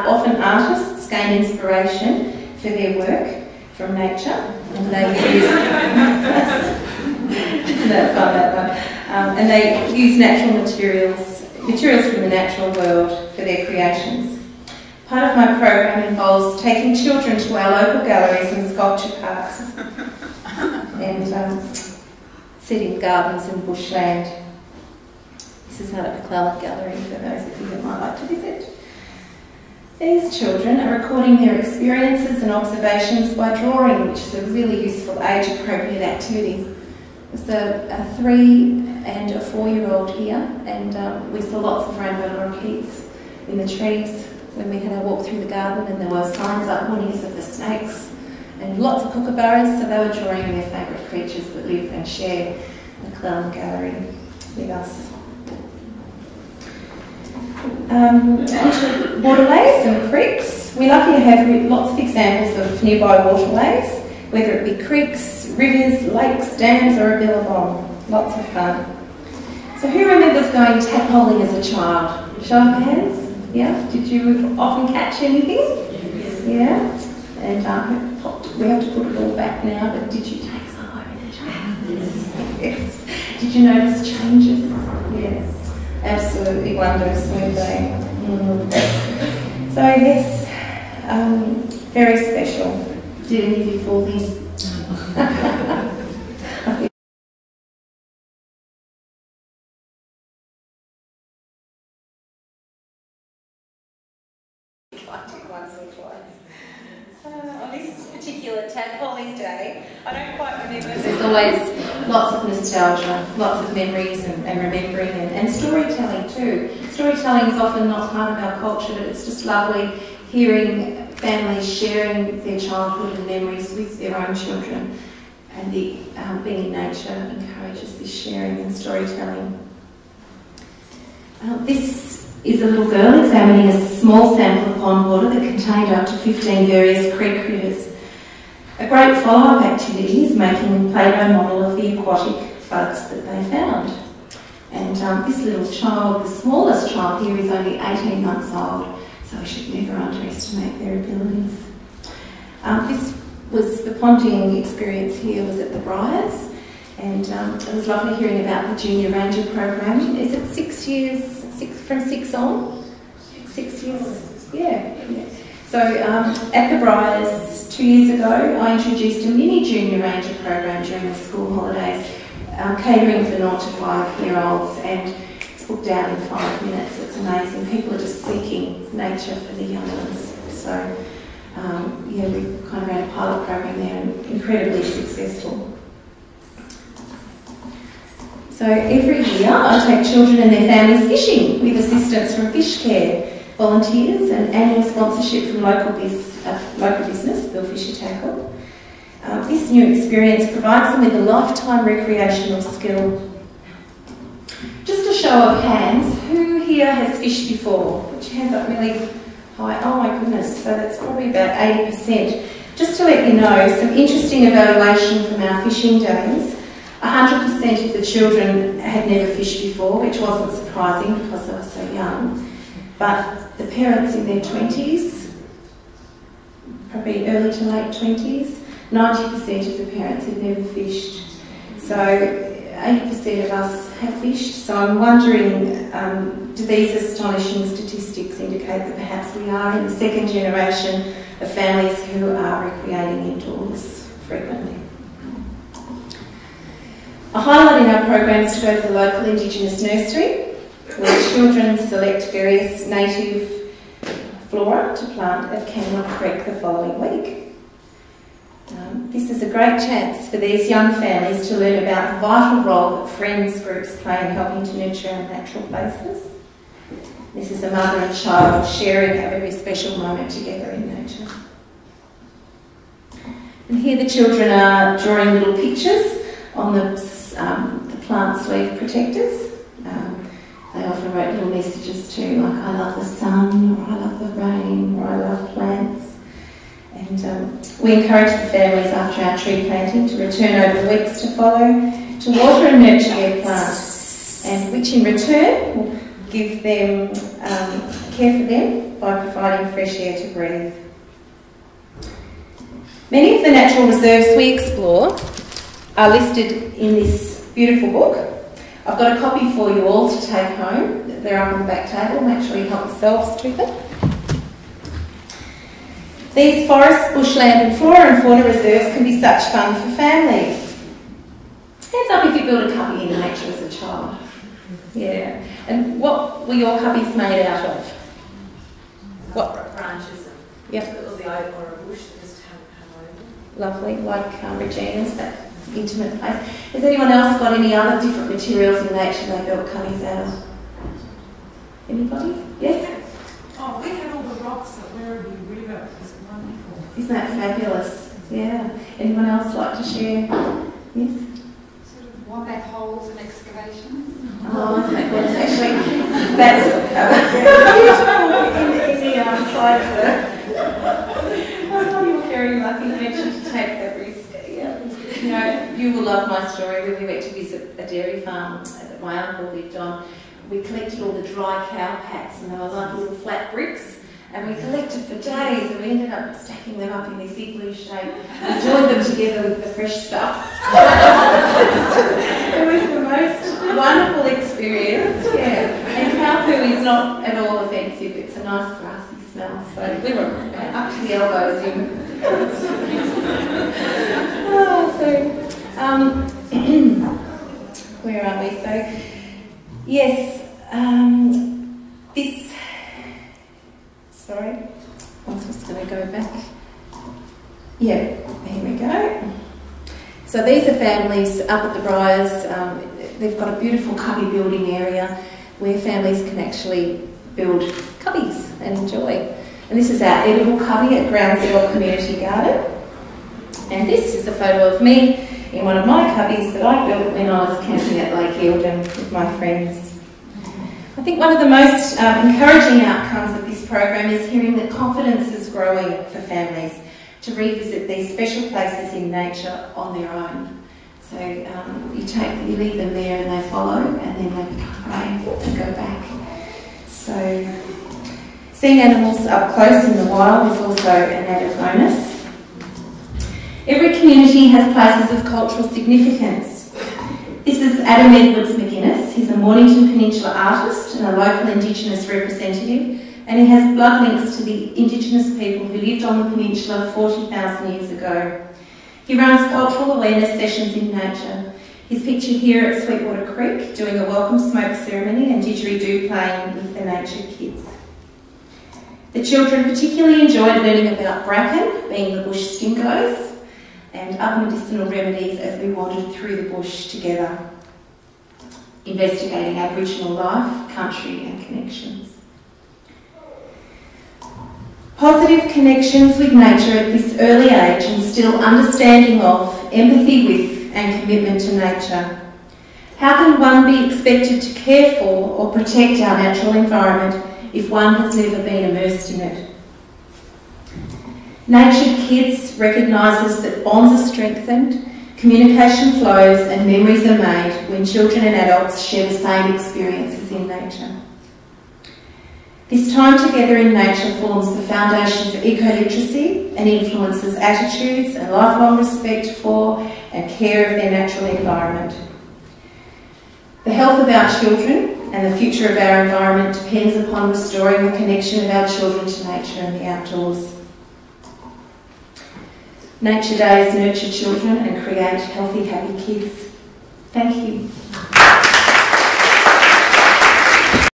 Often artists gain inspiration for their work from nature, and they use and they use natural materials from the natural world for their creations. Part of my program involves taking children to our local galleries and sculpture parks and setting gardens and bushland. This is our McClelland Gallery for those of you that might like to visit. These children are recording their experiences and observations by drawing, which is a really useful age-appropriate activity. There's a 3- and a 4-year-old here, and we saw lots of rainbow lorikeets in the trees when we had our walk through the garden, and there were signs up warnings of the snakes and lots of kookaburras, so they were drawing their favourite creatures that live and share the McClelland Gallery with us. Onto waterways and creeks. We're lucky to have lots of examples of nearby waterways, whether it be creeks, rivers, lakes, dams or a billabong. Lots of fun. So who remembers going tadpoling as a child? Show of hands? Yeah? Did you often catch anything? Yeah? And we have to put it all back now, but did you take some home in a jar? Yes. Did you notice changes? Yes. Absolutely wondrous, weren't they? So yes, very special. Did any of you fall in? Once or twice. On this particular tadpoling day, I don't quite remember. There's always lots of nostalgia, lots of memories and remembering and storytelling too. Storytelling is often not part of our culture, but it's just lovely hearing families sharing their childhood and memories with their own children, and being in nature encourages this sharing and storytelling. This is a little girl examining a small sample of pond water that contained up to 15 various creek critters. A great follow-up activity is making a Play-Doh model of the aquatic bugs that they found. And this little child, the smallest child here, is only 18 months old, so we should never underestimate their abilities. The ponding experience here was at the Briars, and it was lovely hearing about the Junior Ranger program. Is it 6 years? From 6 on? 6 years? Yeah. So at the Briars 2 years ago, I introduced a mini Junior Ranger program during the school holidays, catering for 0 to 5-year-olds, and it's booked out in 5 minutes. It's amazing. People are just seeking nature for the young ones. So yeah, we kind of ran a pilot program there and incredibly successful. So every year I take children and their families fishing with assistance from Fish Care volunteers and annual sponsorship from local business, Bill Fisher Tackle. This new experience provides them with a lifetime recreational skill. Just a show of hands, who here has fished before? Put your hands up really high. Oh my goodness, so that's probably about 80%. Just to let you know, some interesting evaluation from our fishing days. 100% of the children had never fished before, which wasn't surprising because they were so young. But the parents in their 20s, probably early to late 20s, 90% of the parents had never fished. So 80% of us have fished. So I'm wondering, do these astonishing statistics indicate that perhaps we are in the second generation of families who are recreating indoors frequently? A highlight in our program is to go to the local Indigenous nursery, where children select various native flora to plant at Canmore Creek the following week. This is a great chance for these young families to learn about the vital role that friends groups play in helping to nurture our natural places. This is a mother and child sharing a very special moment together in nature. And here the children are drawing little pictures on the plant sleeve protectors. They often wrote little messages too, like I love the sun, or I love the rain, or I love plants. And we encourage the families after our tree planting to return over the weeks to follow to water and nurture their plants, and which in return will give them a care for them by providing fresh air to breathe. Many of the natural reserves we explore are listed in this beautiful book. I've got a copy for you all to take home. They're up on the back table. Make sure you help yourselves to them. These forests, bushland and flora and fauna reserves can be such fun for families. Hands up if you built a cubby in nature as a child. Yeah. And what were your cubbies made out of? What? Branches. Yep. It was the oak or a bush that just hung over. Lovely, like Regina's, that intimate place. Has anyone else got any other different materials in nature they built cubbies out of? Anybody? Yes? Oh, we had all the rocks at Werribee River. It was wonderful. Isn't that fabulous? Yeah. Anyone else like to share? Yes? Sort of wombat holes and excavations. Oh, isn't that good? It's actually, that's in the slides there. I thought you were very lucky actually to take that risk. Yeah. You know, you will love my story. When we went to visit a dairy farm that my uncle lived on, we collected all the dry cow pats, and they were like little flat bricks. And we collected for days, and we ended up stacking them up in this igloo shape and joined them together with the fresh stuff. It was the most wonderful experience, yeah. And cow poo is not at all offensive, it's a nice grassy smell, so we were up to the elbows in. Where are we? So, yes, this. Sorry, I was just going to go back. Yeah, here we go. So these are families up at the Briars. They've got a beautiful cubby building area where families can actually build cubbies and enjoy. And this is our edible cubby at Groundswell Community Garden. And this is a photo of me in one of my cubbies that I built when I was camping at Lake Eildon with my friends. I think one of the most encouraging outcomes of this program is hearing that confidence is growing for families to revisit these special places in nature on their own. So you leave them there and they follow, and then they become brave and go back. So seeing animals up close in the wild is also an added bonus. Every community has places of cultural significance. This is Adam Edwards McGuinness. He's a Mornington Peninsula artist and a local Indigenous representative, and he has blood links to the Indigenous people who lived on the peninsula 40,000 years ago. He runs cultural awareness sessions in nature. He's pictured here at Sweetwater Creek doing a welcome smoke ceremony and didgeridoo playing with the nature kids. The children particularly enjoyed learning about bracken, being the bush stingos, and other medicinal remedies as we wandered through the bush together, investigating Aboriginal life, country and connections. Positive connections with nature at this early age instill understanding of, empathy with and commitment to nature. How can one be expected to care for or protect our natural environment if one has never been immersed in it? Natured Kids recognises that bonds are strengthened, communication flows and memories are made when children and adults share the same experiences in nature. This time together in nature forms the foundation for eco-literacy and influences attitudes and lifelong respect for and care of their natural environment. The health of our children and the future of our environment depends upon restoring the connection of our children to nature and the outdoors. Nature Days nurture children and create healthy, happy kids. Thank you.